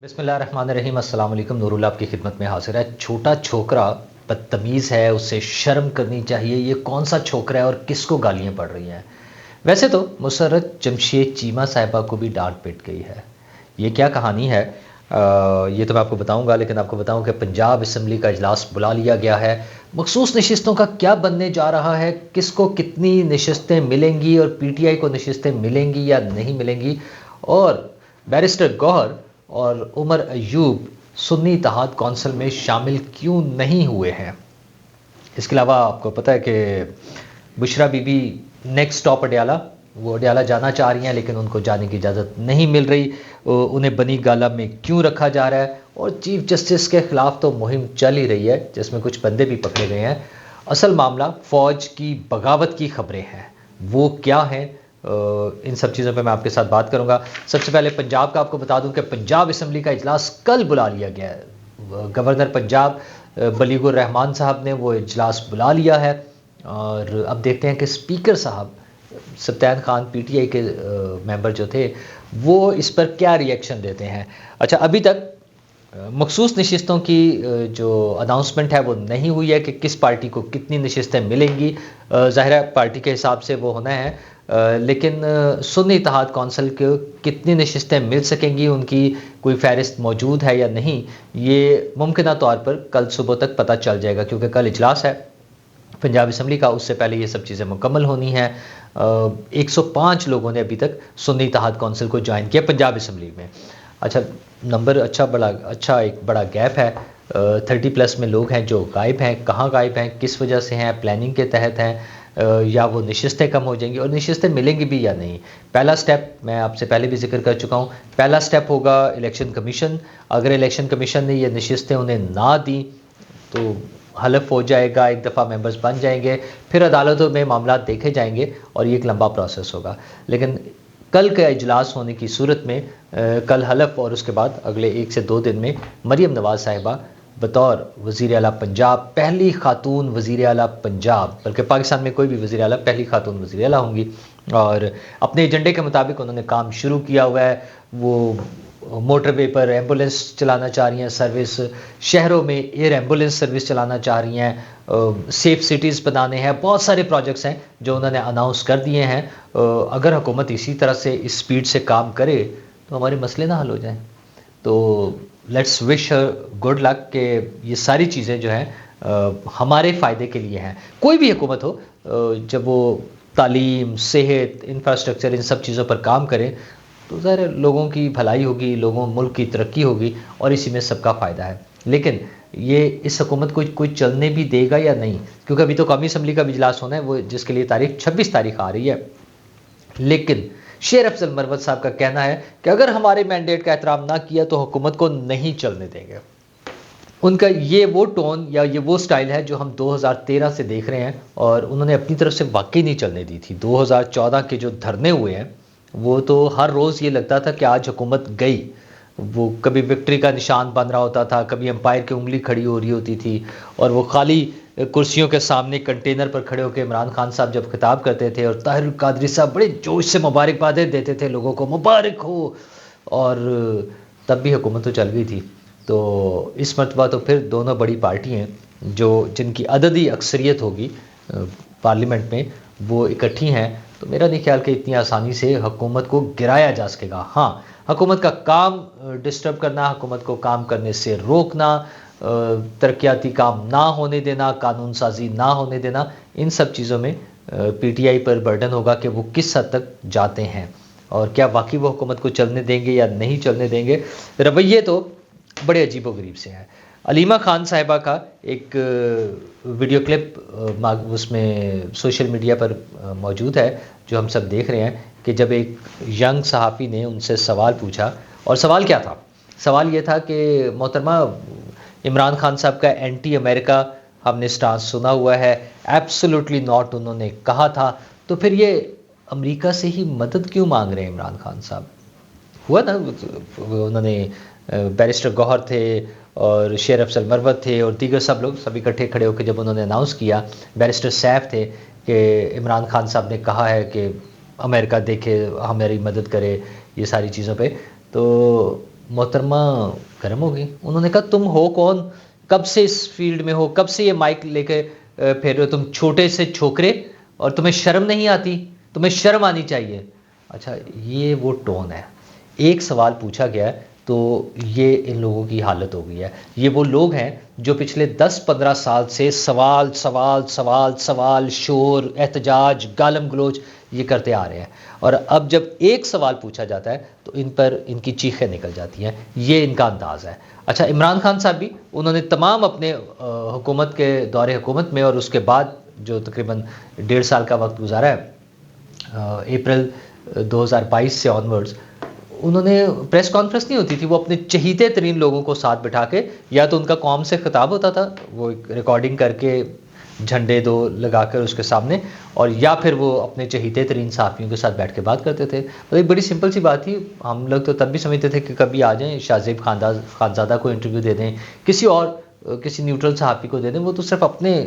بسم اللہ الرحمن الرحیم۔ السلام علیکم۔ نور اللہ آپ کی خدمت میں حاضر ہے۔ چھوٹا چھوکرا بدتمیز ہے، اسے شرم کرنی چاہیے۔ یہ کون سا چھوکرا ہے اور کس کو گالیاں پڑ رہی ہیں؟ ویسے تو مسرت جمشید چیمہ صاحبہ کو بھی ڈانٹ پٹ گئی ہے۔ یہ کیا کہانی ہے یہ تو میں آپ کو بتاؤں گا، لیکن آپ کو بتاؤں کہ پنجاب اسمبلی کا اجلاس بلا لیا گیا ہے۔ مخصوص نشستوں کا کیا بننے جا رہا ہے، کس کو کتنی نشستیں ملیں گی اور پی ٹی آئی کو نشستیں ملیں گی یا نہیں ملیں گی، اور بیرسٹر گوہر اور عمر ایوب سنی اتحاد کونسل میں شامل کیوں نہیں ہوئے ہیں۔ اس کے علاوہ آپ کو پتہ ہے کہ Bushra Bibi next stop Adiala, وہ اڈیالہ جانا چاہ رہی ہیں لیکن ان کو جانے کی اجازت نہیں مل رہی۔ انہیں بنی گالہ میں کیوں رکھا جا رہا ہے، اور چیف جسٹس کے خلاف تو مہم چل ہی رہی ہے جس میں کچھ بندے بھی پکڑے گئے ہیں۔ اصل معاملہ فوج کی بغاوت کی خبریں ہیں، وہ کیا ہیں، ان سب چیزوں پہ میں آپ کے ساتھ بات کروں گا۔ سب سے پہلے پنجاب کا آپ کو بتا دوں کہ پنجاب اسمبلی کا اجلاس کل بلا لیا گیا ہے۔ گورنر پنجاب بلیغ الرحمان صاحب نے وہ اجلاس بلا لیا ہے، اور اب دیکھتے ہیں کہ اسپیکر صاحب Sibtain Khan P T I کے ممبر جو تھے وہ اس پر کیا ری ایکشن دیتے ہیں۔ اچھا، ابھی تک مخصوص نشستوں کی جو اناؤنسمنٹ ہے وہ نہیں ہوئی ہے کہ کس پارٹی کو کتنی نشستیں ملیں گی۔ ظاہر ہے پارٹی کے حساب سے وہ ہونا ہے، لیکن سنی اتحاد کونسل کو کتنی نشستیں مل سکیں گی، ان کی کوئی فہرست موجود ہے یا نہیں، یہ ممکنہ طور پر کل صبح تک پتہ چل جائے گا، کیونکہ کل اجلاس ہے پنجاب اسمبلی کا، اس سے پہلے یہ سب چیزیں مکمل ہونی ہیں۔ 105 لوگوں نے ابھی تک سنی اتحاد کونسل کو جوائن کیا پنجاب اسمبلی میں۔ اچھا، نمبر اچھا ایک بڑا گیپ ہے، 30+ میں لوگ ہیں جو غائب ہیں۔ کہاں غائب ہیں، کس وجہ سے ہیں، پلاننگ کے تحت ہیں، یا وہ نشستیں کم ہو جائیں گی، اور نشستیں ملیں گی بھی یا نہیں۔ پہلا سٹیپ میں آپ سے پہلے بھی ذکر کر چکا ہوں، پہلا سٹیپ ہوگا الیکشن کمیشن۔ اگر الیکشن کمیشن نے یہ نشستیں انہیں نہ دیں تو حلف ہو جائے گا، ایک دفعہ ممبرز بن جائیں گے، پھر عدالتوں میں معاملات دیکھے جائیں گے اور یہ ایک لمبا پروسیس ہوگا۔ لیکن کل کا اجلاس ہونے کی صورت میں کل حلف اور اس کے بعد اگلے 1 سے 2 دن میں مریم نواز صاحبہ بطور وزیر اعلیٰ پنجاب، پہلی خاتون وزیر اعلیٰ پنجاب، بلکہ پاکستان میں کوئی بھی وزیر اعلیٰ پہلی خاتون وزیر اعلیٰ ہوں گی، اور اپنے ایجنڈے کے مطابق انہوں نے کام شروع کیا ہوا ہے۔ وہ موٹر وے پر ایمبولینس چلانا چاہ رہی ہیں سروس، شہروں میں ایئر ایمبولینس سروس چلانا چاہ رہی ہیں، سیف سٹیز بنانے ہیں، بہت سارے پروجیکٹس ہیں جو انہوں نے اناؤنس کر دیے ہیں۔ اگر حکومت اسی طرح سے اس سپیڈ سے کام کرے تو ہمارے مسئلے نہ حل ہو جائیں۔ تو لیٹس وش گڈ لک کہ یہ ساری چیزیں جو ہیں ہمارے فائدے کے لیے ہیں۔ کوئی بھی حکومت ہو، جب وہ تعلیم، صحت، انفراسٹرکچر، ان سب چیزوں پر کام کرے تو ظاہر لوگوں کی بھلائی ہوگی، ملک کی ترقی ہوگی، اور اسی میں سب کا فائدہ ہے۔ لیکن یہ اس حکومت کو کوئی چلنے بھی دے گا یا نہیں، کیونکہ ابھی تو قومی اسمبلی کا بھی اجلاس ہونا ہے، وہ جس کے لیے 26 تاریخ آ رہی ہے۔ لیکن شیر افضل مروت صاحب کا کہنا ہے کہ اگر ہمارے مینڈیٹ کا احترام نہ کیا تو حکومت کو نہیں چلنے دیں گے۔ ان کا یہ وہ ٹون یا یہ وہ سٹائل ہے جو ہم 2013 سے دیکھ رہے ہیں، اور انہوں نے اپنی طرف سے واقعی نہیں چلنے دی تھی۔ 2014 کے جو دھرنے ہوئے ہیں وہ تو ہر روز یہ لگتا تھا کہ آج حکومت گئی، وہ کبھی وکٹری کا نشان بن رہا ہوتا تھا، کبھی امپائر کی انگلی کھڑی ہو رہی ہوتی تھی، اور وہ خالی کرسیوں کے سامنے کنٹینر پر کھڑے ہو کے عمران خان صاحب جب خطاب کرتے تھے اور طاہر القادری صاحب بڑے جوش سے مبارکبادیں دیتے تھے لوگوں کو، مبارک ہو، اور تب بھی حکومت تو چل گئی تھی۔ تو اس مرتبہ تو پھر دونوں بڑی پارٹی ہیں جن کی عددی اکثریت ہوگی پارلیمنٹ میں، وہ اکٹھی ہیں، تو میرا نہیں خیال کہ اتنی آسانی سے حکومت کو گرایا جا سکے گا۔ ہاں، حکومت کا کام ڈسٹرب کرنا، حکومت کو کام کرنے سے روکنا، ترقیاتی کام نہ ہونے دینا، قانون سازی نہ ہونے دینا، ان سب چیزوں میں P T I per burden ہوگا کہ وہ کس حد تک جاتے ہیں، اور کیا واقعی وہ حکومت کو چلنے دیں گے یا نہیں چلنے دیں گے۔ رویے تو بڑے عجیب و غریب سے ہیں۔ علیمہ خان صاحبہ کا ایک ویڈیو کلپ اس میں سوشل میڈیا پر موجود ہے جو ہم سب دیکھ رہے ہیں، کہ جب ایک ینگ صحافی نے ان سے سوال پوچھا، اور سوال کیا تھا؟ سوال یہ تھا کہ محترمہ، عمران خان صاحب کا اینٹی امریکہ ہم نے سٹانس سنا ہوا ہے، ایبسولوٹلی ناٹ انہوں نے کہا تھا، تو پھر یہ امریکہ سے ہی مدد کیوں مانگ رہے ہیں عمران خان صاحب؟ ہوا نا، انہوں نے بیرسٹر گوہر تھے اور شیر افضل مروت تھے اور دیگر سب لوگ سب اکٹھے کھڑے ہو کے جب انہوں نے اناؤنس کیا، بیرسٹر سیف تھے، کہ عمران خان صاحب نے کہا ہے کہ امریکہ دیکھے، ہماری مدد کرے، یہ ساری چیزوں پہ، تو محترمہ گرم ہو گئی. انہوں نے کہا تم ہو کون, کب سے اس فیلڈ میں ہو, کب سے یہ مائک لے کے پھر رہے ہو, تم چھوٹے سے چھوکرے, اور تمہیں شرم نہیں آتی, تمہیں شرم آنی چاہیے. اچھا یہ وہ ٹون ہے. ایک سوال پوچھا گیا تو یہ ان لوگوں کی حالت ہو گئی ہے. یہ وہ لوگ ہیں جو پچھلے 10-15 سال سے سوال سوال سوال سوال, شور, احتجاج, گالم گلوچ یہ کرتے آ رہے ہیں, اور اب جب ایک سوال پوچھا جاتا ہے تو ان پر ان کی چیخیں نکل جاتی ہیں. یہ ان کا انداز ہے. اچھا عمران خان صاحب بھی, انہوں نے تمام اپنے حکومت کے دور حکومت میں اور اس کے بعد جو تقریباً 1.5 سال کا وقت گزارا ہے, اپریل 2022 سے آنورڈز, انہوں نے پریس کانفرنس نہیں ہوتی تھی, وہ اپنے چہیتے ترین لوگوں کو ساتھ بٹھا کے, یا تو ان کا قوم سے خطاب ہوتا تھا, وہ ریکارڈنگ کر کے جھنڈے دو لگا کر اس کے سامنے, اور یا پھر وہ اپنے چہیتے ترین صحافیوں کے ساتھ بیٹھ کے بات کرتے تھے. ایک بڑی سمپل سی بات تھی. ہم لوگ تو تب بھی سمجھتے تھے کہ کبھی آ جائیں شاہ زیب خانزادہ کو انٹرویو دے دیں, کسی نیوٹرل صحافی کو دے دیں. وہ تو صرف اپنے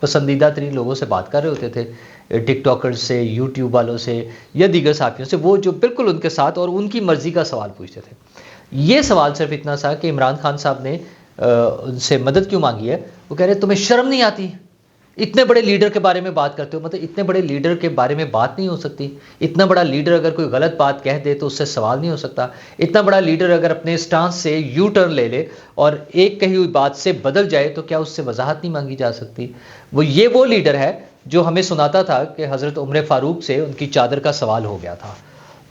پسندیدہ ترین لوگوں سے بات کر رہے ہوتے تھے, ٹک ٹاکرز سے, یوٹیوب والوں سے, یا دیگر صحافیوں سے, وہ جو بالکل ان کے ساتھ اور ان کی مرضی کا سوال پوچھتے تھے. یہ سوال صرف اتنا سا کہ عمران خان صاحب نے ان سے مدد کیوں مانگی ہے. وہ کہہ رہے تمہیں شرم نہیں آتی, اتنے بڑے لیڈر کے بارے میں بات کرتے ہو. مطلب اتنے بڑے لیڈر کے بارے میں بات نہیں ہو سکتی. اتنا بڑا لیڈر اگر کوئی غلط بات کہہ دے تو اس سے سوال نہیں ہو سکتا. اتنا بڑا لیڈر اگر اپنے سٹانس سے یو ٹرن لے لے اور ایک کہی ہوئی بات سے بدل جائے تو کیا اس سے وضاحت نہیں مانگی جا سکتی. وہ لیڈر ہے جو ہمیں سناتا تھا کہ حضرت عمر فاروق سے ان کی چادر کا سوال ہو گیا تھا,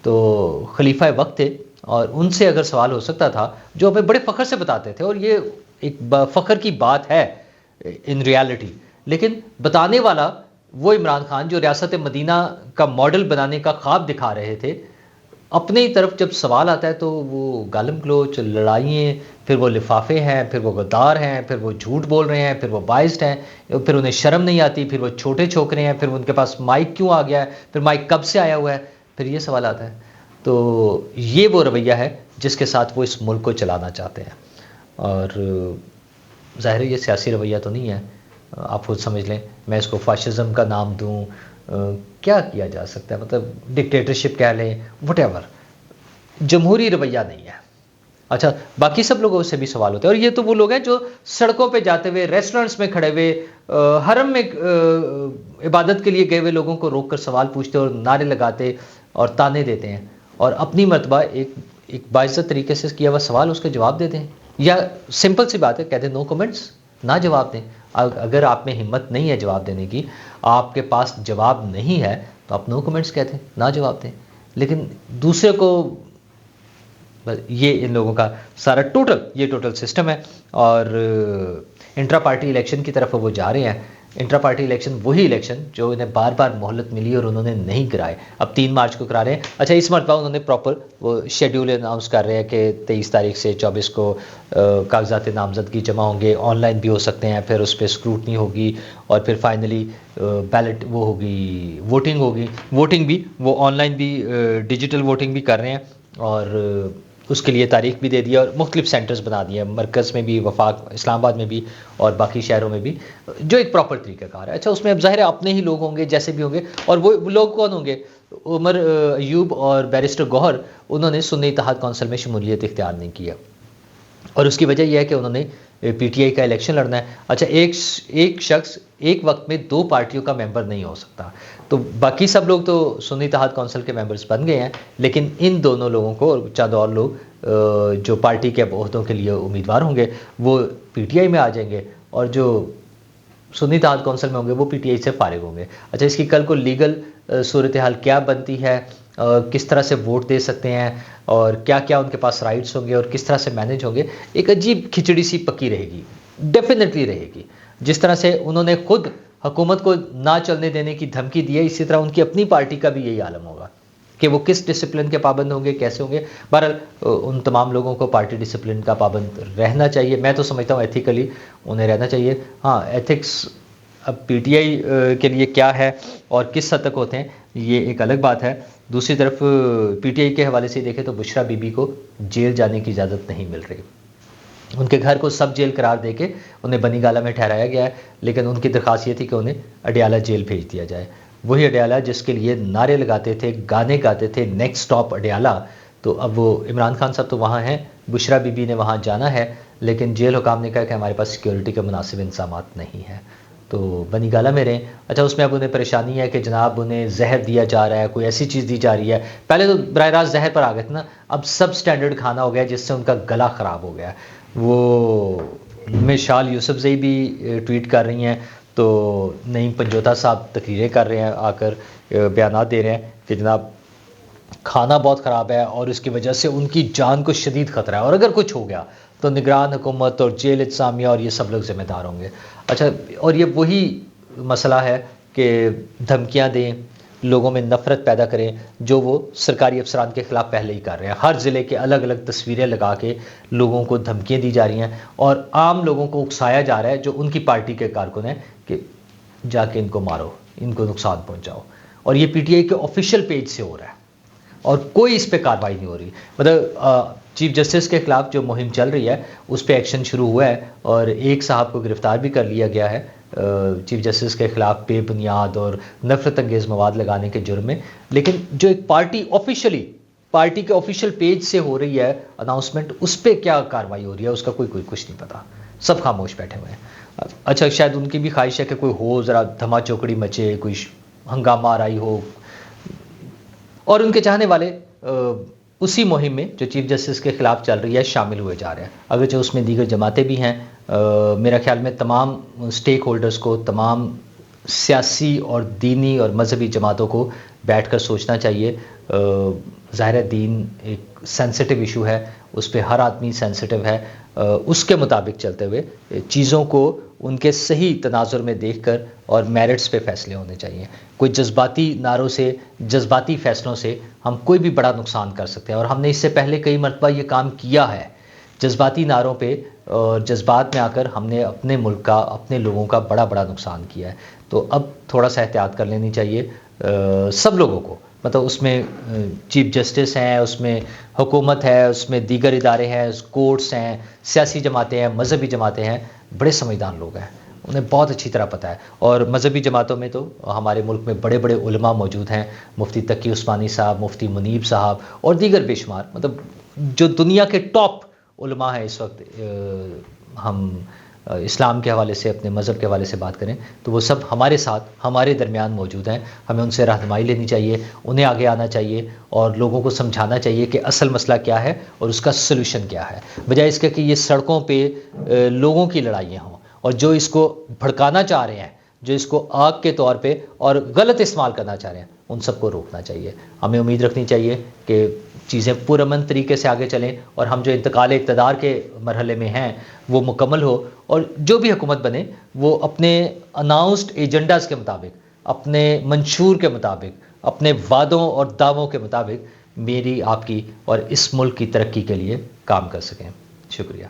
تو خلیفہ وقت تھے اور ان سے اگر سوال ہو سکتا تھا, جو ہمیں بڑے فخر سے بتاتے تھے, اور یہ ایک فخر کی بات ہے ان ریالٹی. لیکن بتانے والا وہ عمران خان جو ریاست مدینہ کا ماڈل بنانے کا خواب دکھا رہے تھے, اپنے ہی طرف جب سوال آتا ہے تو وہ گالم گلوچ, لڑائییں, پھر وہ لفافے ہیں, پھر وہ غدار ہیں, پھر وہ جھوٹ بول رہے ہیں, پھر وہ بائسڈ ہیں, پھر انہیں شرم نہیں آتی, پھر وہ چھوٹے چھوکرے ہیں, پھر ان کے پاس مائک کیوں آ گیا ہے, پھر مائک کب سے آیا ہوا ہے, پھر یہ سوال آتا ہے. تو یہ وہ رویہ ہے جس کے ساتھ وہ اس ملک کو چلانا چاہتے ہیں, اور ظاہر ہے یہ سیاسی رویہ تو نہیں ہے. آپ خود سمجھ لیں, میں اس کو فاشزم کا نام دوں, کیا کیا جا سکتا ہے, مطلب ڈکٹیٹرشپ کہہ لیں, وٹ ایور, جمہوری رویہ نہیں ہے. اچھا باقی سب لوگوں سے بھی سوال ہوتے ہیں, اور یہ تو وہ لوگ ہیں جو سڑکوں پہ جاتے ہوئے, ریسٹورنٹس میں کھڑے ہوئے, حرم میں عبادت کے لیے گئے ہوئے لوگوں کو روک کر سوال پوچھتے اور نعرے لگاتے اور تانے دیتے ہیں, اور اپنی مرتبہ ایک باعزت طریقے سے کیا ہوا سوال اس کے جواب دیتے ہیں. یا سمپل سی بات ہے, کہتے ہیں نو کمنٹس, نہ جواب دیں. اگر آپ میں ہمت نہیں ہے جواب دینے کی, آپ کے پاس جواب نہیں ہے, تو آپ نو کمنٹس کہتے ہیں, نہ جواب دیں. لیکن دوسرے کو, یہ ان لوگوں کا سارا ٹوٹل سسٹم ہے. اور انٹرا پارٹی الیکشن کی طرف وہ جا رہے ہیں. انٹرا پارٹی الیکشن وہی الیکشن جو انہیں بار بار مہلت ملی اور انہوں نے نہیں کرائے, اب 3 مارچ کو کرا رہے ہیں. اچھا اس مرتبہ انہوں نے پراپر وہ شیڈیول اناؤنس کر رہے ہیں کہ 23 تاریخ سے 24 کو کاغذات نامزدگی جمع ہوں گے, آن لائن بھی ہو سکتے ہیں, پھر اس پہ اسکروٹنی ہوگی, اور پھر فائنلی بیلٹ وہ ہوگی, ووٹنگ بھی وہ آن لائن بھی, ڈیجیٹل ووٹنگ بھی کر رہے ہیں, اور اس کے لیے تاریخ بھی دے دیا, اور مختلف سینٹرز بنا دیے, مرکز میں بھی, وفاق اسلام آباد میں بھی, اور باقی شہروں میں بھی, جو ایک پراپر طریقہ کار ہے. اچھا اس میں اب ظاہر ہے اپنے ہی لوگ ہوں گے جیسے بھی ہوں گے, اور وہ لوگ کون ہوں گے؟ عمر ایوب اور بیرسٹر گوہر, انہوں نے سنی اتحاد کونسل میں شمولیت اختیار نہیں کیا, اور اس کی وجہ یہ ہے کہ انہوں نے پی ٹی آئی کا الیکشن لڑنا ہے. اچھا ایک شخص ایک وقت میں 2 پارٹیوں کا ممبر نہیں ہو سکتا, تو باقی سب لوگ تو سنی اتحاد کونسل کے ممبرز بن گئے ہیں, لیکن ان دونوں لوگوں کو اور چند اور لوگ جو پارٹی کے عہدوں کے لیے امیدوار ہوں گے وہ پی ٹی آئی میں آ جائیں گے, اور جو سنی اتحاد کونسل میں ہوں گے وہ پی ٹی آئی سے فارغ ہوں گے. اچھا اس کی کل کو لیگل صورتحال کیا بنتی ہے, کس طرح سے ووٹ دے سکتے ہیں, اور کیا کیا ان کے پاس رائٹس ہوں گے, اور کس طرح سے مینیج ہوں گے, ایک عجیب کھچڑی سی پکی رہے گی, ڈیفینیٹلی رہے گی. جس طرح سے انہوں نے خود حکومت کو نہ چلنے دینے کی دھمکی دی ہے, اسی طرح ان کی اپنی پارٹی کا بھی یہی عالم ہوگا کہ وہ کس ڈسپلن کے پابند ہوں گے, کیسے ہوں گے. بہرحال ان تمام لوگوں کو پارٹی ڈسپلن کا پابند رہنا چاہیے. میں تو سمجھتا ہوں ایتھیکلی انہیں رہنا چاہیے. ہاں ایتھکس اب پی ٹی آئی کے لیے کیا ہے اور کس حد تک ہوتے ہیں یہ ایک الگ بات ہے. دوسری طرف پی ٹی آئی کے حوالے سے دیکھیں تو بشرا بی بی کو جیل جانے کی اجازت نہیں مل رہی. ان کے گھر کو سب جیل قرار دے کے انہیں بنی گالہ میں ٹھہرایا گیا ہے, لیکن ان کی درخواست یہ تھی کہ انہیں اڈیالہ جیل بھیج دیا جائے. وہی اڈیالہ جس کے لیے نعرے لگاتے تھے, گانے گاتے تھے, نیکسٹ اسٹاپ اڈیالہ, تو اب وہ عمران خان صاحب تو وہاں ہیں، بشرا بی بی نے وہاں جانا ہے، لیکن جیل حکام نے کہا کہ ہمارے پاس سیکیورٹی کے مناسب انتظامات نہیں ہیں، تو بنی گالہ میں رہیں۔ اچھا اس میں اب انہیں پریشانی ہے کہ جناب انہیں زہر دیا جا رہا ہے، کوئی ایسی چیز دی جا رہی ہے، پہلے تو براہ راست زہر پر آ گئے تھے نا، اب سب سٹینڈرڈ کھانا ہو گیا جس سے ان کا گلا خراب ہو گیا۔ وہ مشال یوسف زئی بھی ٹویٹ کر رہی ہیں، تو نعیم پنجوتا صاحب تقریریں کر رہے ہیں، آ کر بیانات دے رہے ہیں کہ جناب کھانا بہت خراب ہے اور اس کی وجہ سے ان کی جان کو شدید خطرہ ہے، اور اگر کچھ ہو گیا تو نگران حکومت اور جیل انتظامیہ اور یہ سب لوگ ذمہ دار ہوں گے۔ اچھا اور یہ وہی مسئلہ ہے کہ دھمکیاں دیں، لوگوں میں نفرت پیدا کریں، جو وہ سرکاری افسران کے خلاف پہلے ہی کر رہے ہیں۔ ہر ضلع کے الگ الگ تصویریں لگا کے لوگوں کو دھمکیاں دی جا رہی ہیں اور عام لوگوں کو اکسایا جا رہا ہے جو ان کی پارٹی کے کارکن ہیں کہ جا کے ان کو مارو، ان کو نقصان پہنچاؤ، اور یہ پی ٹی آئی کے آفیشیل پیج سے ہو رہا ہے اور کوئی اس پہ کارروائی نہیں ہو رہی۔ مطلب چیف جسٹس کے خلاف جو مہم چل رہی ہے اس پہ ایکشن شروع ہوا ہے اور ایک صاحب کو گرفتار بھی کر لیا گیا ہے چیف جسٹس کے خلاف بے بنیاد اور نفرت انگیز مواد لگانے کے جرم میں، لیکن جو ایک پارٹی کے آفیشیل پیج سے ہو رہی ہے اناؤنسمنٹ، اس پہ کیا کارروائی ہو رہی ہے اس کا کوئی کچھ نہیں پتا، سب خاموش بیٹھے ہوئے ہیں۔ اچھا شاید ان کی بھی خواہش ہے کہ کوئی ہو، ذرا دھما چوکڑی مچے، کوئی ہنگامہ آرائی ہو، اور ان کے چاہنے والے اسی مہم میں جو چیف جسٹس کے خلاف چل رہی ہے شامل ہوئے جا رہے ہیں، اگرچہ اس میں دیگر جماعتیں بھی ہیں۔ میرا خیال میں تمام سٹیک ہولڈرز کو، تمام سیاسی اور دینی اور مذہبی جماعتوں کو بیٹھ کر سوچنا چاہیے۔ ظاہر دین ایک سینسٹیو ایشو ہے، اس پہ ہر آدمی سینسٹیو ہے، اس کے مطابق چلتے ہوئے چیزوں کو ان کے صحیح تناظر میں دیکھ کر اور میرٹس پہ فیصلے ہونے چاہیے۔ کوئی جذباتی نعروں سے، جذباتی فیصلوں سے ہم کوئی بھی بڑا نقصان کر سکتے ہیں، اور ہم نے اس سے پہلے کئی مرتبہ یہ کام کیا ہے۔ جذباتی نعروں پہ اور جذبات میں آ کر ہم نے اپنے ملک کا، اپنے لوگوں کا بڑا نقصان کیا ہے، تو اب تھوڑا سا احتیاط کر لینی چاہیے سب لوگوں کو۔ مطلب اس میں چیف جسٹس ہیں، اس میں حکومت ہے، اس میں دیگر ادارے ہیں، کورٹس ہیں، سیاسی جماعتیں ہیں، مذہبی جماعتیں ہیں، بڑے سمجھدار لوگ ہیں، انہیں بہت اچھی طرح پتہ ہے۔ اور مذہبی جماعتوں میں تو ہمارے ملک میں بڑے علماء موجود ہیں، مفتی تقی عثمانی صاحب، مفتی منیب صاحب اور دیگر بے شمار، مطلب جو دنیا کے ٹاپ علماء ہیں اس وقت، ہم اسلام کے حوالے سے، اپنے مذہب کے حوالے سے بات کریں تو وہ سب ہمارے ساتھ، ہمارے درمیان موجود ہیں۔ ہمیں ان سے رہنمائی لینی چاہیے، انہیں آگے آنا چاہیے اور لوگوں کو سمجھانا چاہیے کہ اصل مسئلہ کیا ہے اور اس کا سلوشن کیا ہے، بجائے اس کے کہ یہ سڑکوں پہ لوگوں کی لڑائیاں ہوں، اور جو اس کو بھڑکانا چاہ رہے ہیں، جو اس کو آگ کے طور پہ اور غلط استعمال کرنا چاہ رہے ہیں، ان سب کو روکنا چاہیے۔ ہمیں امید رکھنی چاہیے کہ چیزیں پرامن طریقے سے آگے چلیں اور ہم جو انتقال اقتدار کے مرحلے میں ہیں وہ مکمل ہو، اور جو بھی حکومت بنے وہ اپنے اناؤنسڈ ایجنڈاز کے مطابق، اپنے منشور کے مطابق، اپنے وعدوں اور دعووں کے مطابق میری، آپ کی اور اس ملک کی ترقی کے لیے کام کر سکیں۔ شکریہ۔